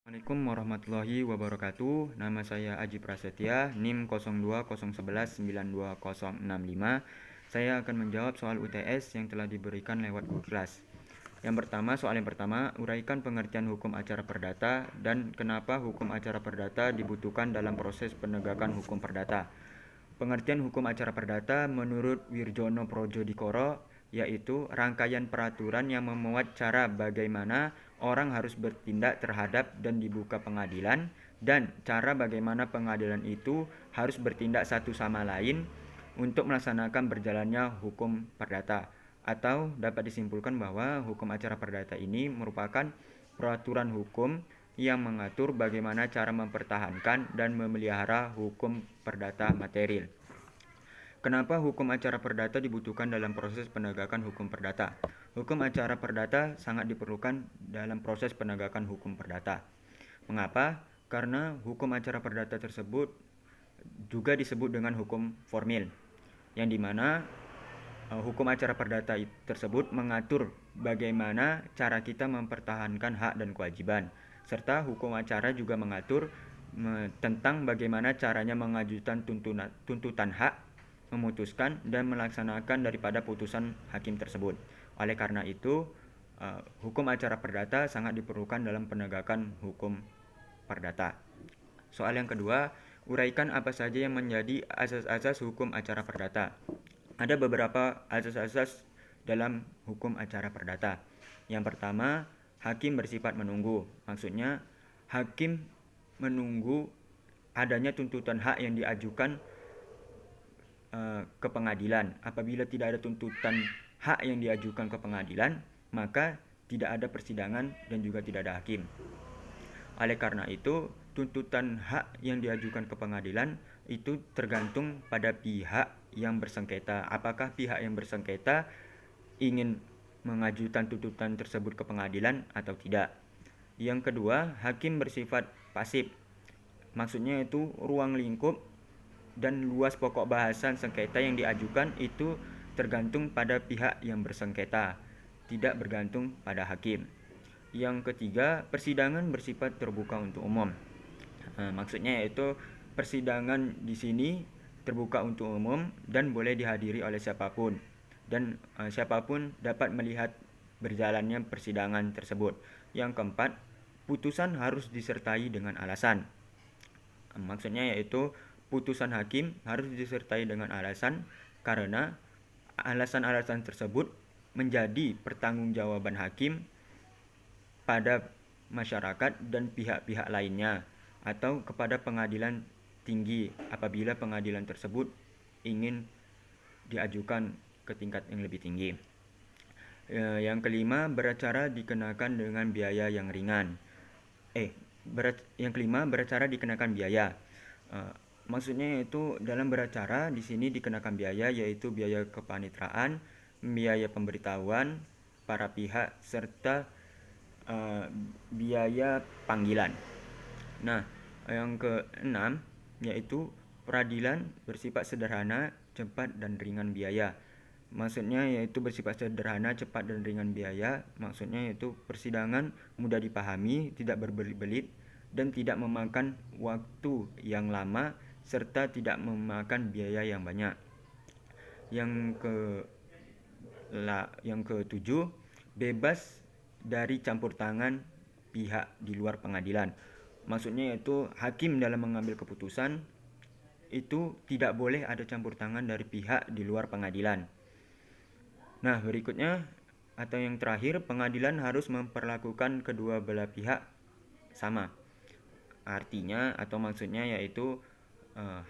Assalamualaikum warahmatullahi wabarakatuh. Nama saya Aji Prasetya, NIM 0201192065. Saya akan menjawab soal UTS yang telah diberikan lewat Google Class. Soal yang pertama, uraikan pengertian hukum acara perdata dan kenapa hukum acara perdata dibutuhkan dalam proses penegakan hukum perdata. Pengertian hukum acara perdata menurut Wirjono Projodikoro yaitu rangkaian peraturan yang memuat cara bagaimana orang harus bertindak terhadap dan dibuka pengadilan dan cara bagaimana pengadilan itu harus bertindak satu sama lain untuk melaksanakan berjalannya hukum perdata. Atau dapat disimpulkan bahwa hukum acara perdata ini merupakan peraturan hukum yang mengatur bagaimana cara mempertahankan dan memelihara hukum perdata material. Kenapa hukum acara perdata dibutuhkan dalam proses penegakan hukum perdata? Hukum acara perdata sangat diperlukan dalam proses penegakan hukum perdata. Mengapa? Karena hukum acara perdata tersebut juga disebut dengan hukum formil, yang dimana hukum acara perdata tersebut mengatur bagaimana cara kita mempertahankan hak dan kewajiban, serta hukum acara juga mengatur tentang bagaimana caranya mengajukan tuntutan hak, memutuskan dan melaksanakan daripada putusan hakim tersebut. Oleh karena itu, hukum acara perdata sangat diperlukan dalam penegakan hukum perdata. Soal yang kedua, uraikan apa saja yang menjadi asas-asas hukum acara perdata. Ada beberapa asas-asas dalam hukum acara perdata. Yang pertama, hakim bersifat menunggu. Maksudnya, hakim menunggu adanya tuntutan hak yang diajukan ke pengadilan. Apabila tidak ada tuntutan hak yang diajukan ke pengadilan, maka tidak ada persidangan dan juga tidak ada hakim. Oleh karena itu, tuntutan hak yang diajukan ke pengadilan itu tergantung pada pihak yang bersengketa. Apakah pihak yang bersengketa ingin mengajukan tuntutan tersebut ke pengadilan atau tidak. Yang kedua, hakim bersifat pasif. Maksudnya itu ruang lingkup dan luas pokok bahasan sengketa yang diajukan itu tergantung pada pihak yang bersengketa, tidak bergantung pada hakim. Yang ketiga, persidangan bersifat terbuka untuk umum. Maksudnya yaitu persidangan di sini terbuka untuk umum dan boleh dihadiri oleh siapapun, dan siapapun dapat melihat berjalannya persidangan tersebut. Yang keempat, putusan harus disertai dengan alasan. Maksudnya yaitu putusan hakim harus disertai dengan alasan, karena alasan-alasan tersebut menjadi pertanggungjawaban hakim pada masyarakat dan pihak-pihak lainnya atau kepada pengadilan tinggi apabila pengadilan tersebut ingin diajukan ke tingkat yang lebih tinggi. Yang kelima, beracara dikenakan dengan biaya yang ringan. Yang kelima, beracara dikenakan biaya. Maksudnya yaitu dalam beracara di sini dikenakan biaya, yaitu biaya kepanitraan, biaya pemberitahuan para pihak, serta biaya panggilan. Nah, yang keenam yaitu peradilan bersifat sederhana, cepat dan ringan biaya. Maksudnya yaitu bersifat sederhana, cepat dan ringan biaya. Maksudnya yaitu persidangan mudah dipahami, tidak berbelit-belit dan tidak memakan waktu yang lama serta tidak memakan biaya yang banyak. Yang ketujuh, bebas dari campur tangan pihak di luar pengadilan. Maksudnya yaitu hakim dalam mengambil keputusan itu tidak boleh ada campur tangan dari pihak di luar pengadilan. Nah, berikutnya atau yang terakhir, pengadilan harus memperlakukan kedua belah pihak sama. Artinya atau maksudnya yaitu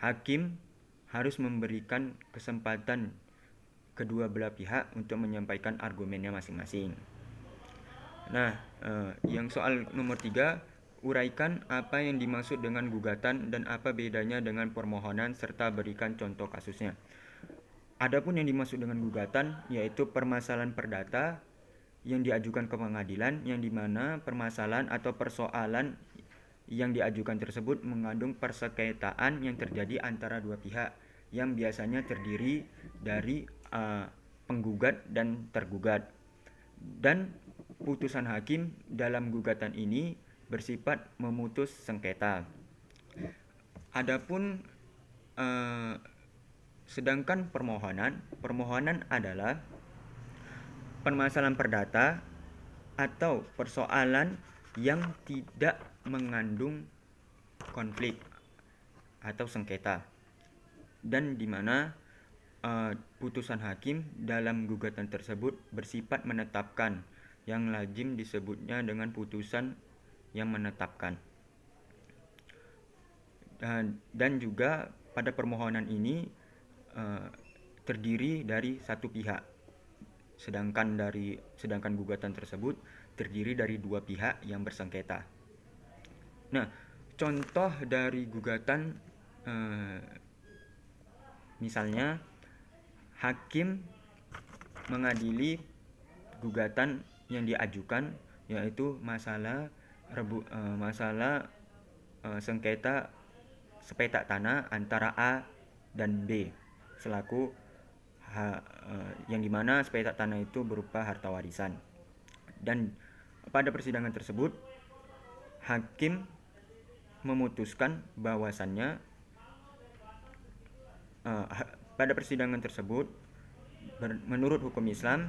hakim harus memberikan kesempatan kedua belah pihak untuk menyampaikan argumennya masing-masing. Nah, yang soal nomor 3, uraikan apa yang dimaksud dengan gugatan dan apa bedanya dengan permohonan serta berikan contoh kasusnya. Adapun yang dimaksud dengan gugatan yaitu permasalahan perdata yang diajukan ke pengadilan, yang dimana permasalahan atau persoalan yang diajukan tersebut mengandung persengketaan yang terjadi antara dua pihak yang biasanya terdiri dari penggugat dan tergugat. Dan putusan hakim dalam gugatan ini bersifat memutus sengketa. Adapun sedangkan permohonan adalah permasalahan perdata atau persoalan yang tidak mengandung konflik atau sengketa, dan di mana putusan hakim dalam gugatan tersebut bersifat menetapkan, yang lazim disebutnya dengan putusan yang menetapkan. Dan juga pada permohonan ini terdiri dari satu pihak, sedangkan gugatan tersebut terdiri dari dua pihak yang bersengketa. Nah, contoh dari gugatan misalnya hakim mengadili gugatan yang diajukan, yaitu masalah sengketa sepetak tanah antara A dan B selaku yang dimana sepetak tanah itu berupa harta warisan. Dan pada persidangan tersebut hakim memutuskan bahwasannya pada persidangan tersebut menurut hukum Islam,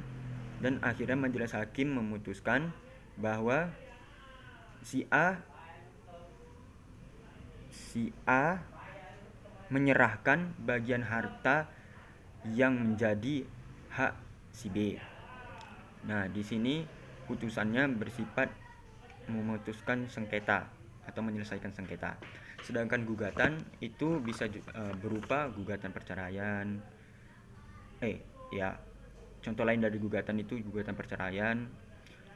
dan akhirnya majelis hakim memutuskan bahwa si A menyerahkan bagian harta yang menjadi hak si B. Nah, di sini putusannya bersifat memutuskan sengketa atau menyelesaikan sengketa. Sedangkan gugatan itu bisa berupa gugatan perceraian. Contoh lain dari gugatan itu gugatan perceraian,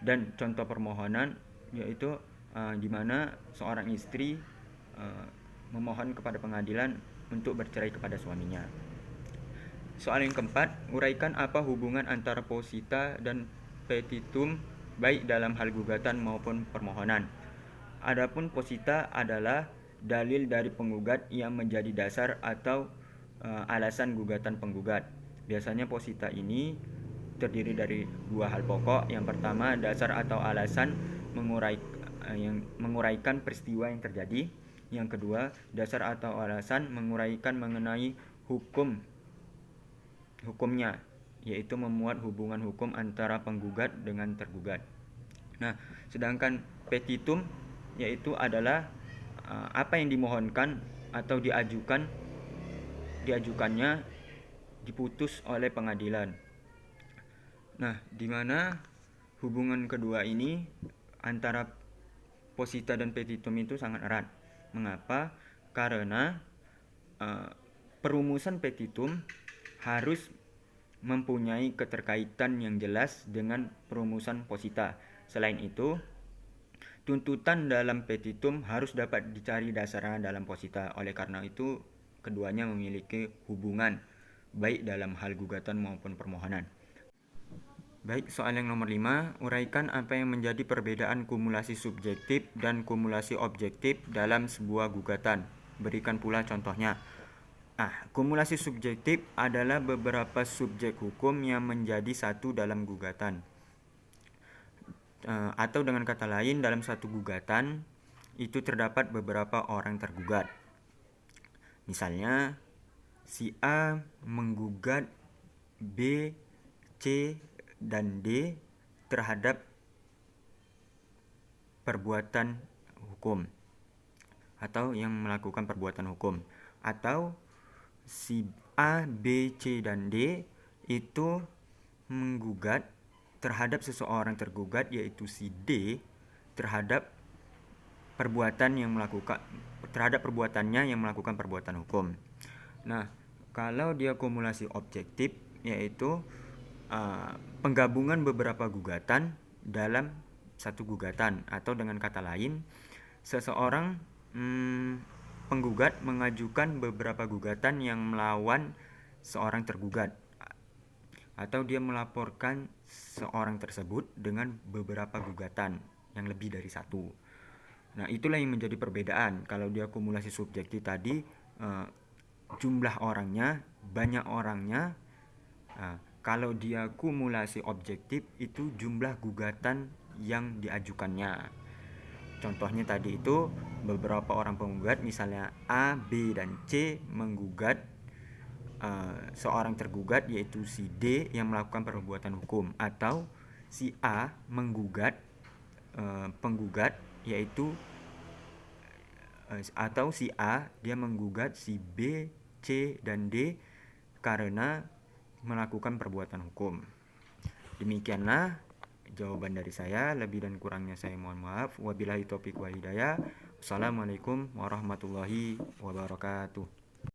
dan contoh permohonan yaitu di mana seorang istri memohon kepada pengadilan untuk bercerai kepada suaminya. Soal yang keempat, uraikan apa hubungan antara posita dan petitum baik dalam hal gugatan maupun permohonan. Adapun posita adalah dalil dari penggugat yang menjadi dasar atau alasan gugatan penggugat. Biasanya posita ini terdiri dari dua hal pokok. Yang pertama, dasar atau alasan menguraikan peristiwa yang terjadi. Yang kedua, dasar atau alasan menguraikan mengenai hukumnya, yaitu memuat hubungan hukum antara penggugat dengan tergugat. Nah, sedangkan petitum yaitu adalah apa yang dimohonkan atau diajukannya diputus oleh pengadilan. Nah, di mana hubungan kedua ini antara posita dan petitum itu sangat erat. Mengapa? Karena perumusan petitum harus mempunyai keterkaitan yang jelas dengan perumusan posita. Selain itu, tuntutan dalam petitum harus dapat dicari dasarnya dalam posita. Oleh karena itu, keduanya memiliki hubungan baik dalam hal gugatan maupun permohonan. Baik, soal yang nomor 5, uraikan apa yang menjadi perbedaan kumulasi subjektif dan kumulasi objektif dalam sebuah gugatan. Berikan pula contohnya. Kumulasi subjektif adalah beberapa subjek hukum yang menjadi satu dalam gugatan. Atau dengan kata lain, dalam satu gugatan itu terdapat beberapa orang tergugat. Misalnya, si A menggugat B, C, dan D terhadap perbuatan hukum atau yang melakukan perbuatan hukum. Atau si A, B, C, dan D itu menggugat terhadap seseorang tergugat, yaitu si D, terhadap perbuatannya yang melakukan perbuatan hukum. Nah, kalau dia kumulasi objektif, yaitu penggabungan beberapa gugatan dalam satu gugatan, atau dengan kata lain, seseorang penggugat mengajukan beberapa gugatan yang melawan seorang tergugat, atau dia melaporkan seorang tersebut dengan beberapa gugatan yang lebih dari satu. Nah, itulah yang menjadi perbedaan. Kalau dia kumulasi subjektif tadi, jumlah orangnya, banyak orangnya. Kalau dia kumulasi objektif, itu jumlah gugatan yang diajukannya. Contohnya tadi itu beberapa orang penggugat, misalnya A, B, dan C menggugat seorang tergugat yaitu si D yang melakukan perbuatan hukum, atau si A menggugat penggugat yaitu atau si A dia menggugat si B, C, dan D karena melakukan perbuatan hukum. Demikianlah jawaban dari saya. Lebih dan kurangnya saya mohon maaf. Wabillahi taufiq wal hidayah. Wassalamualaikum warahmatullahi wabarakatuh.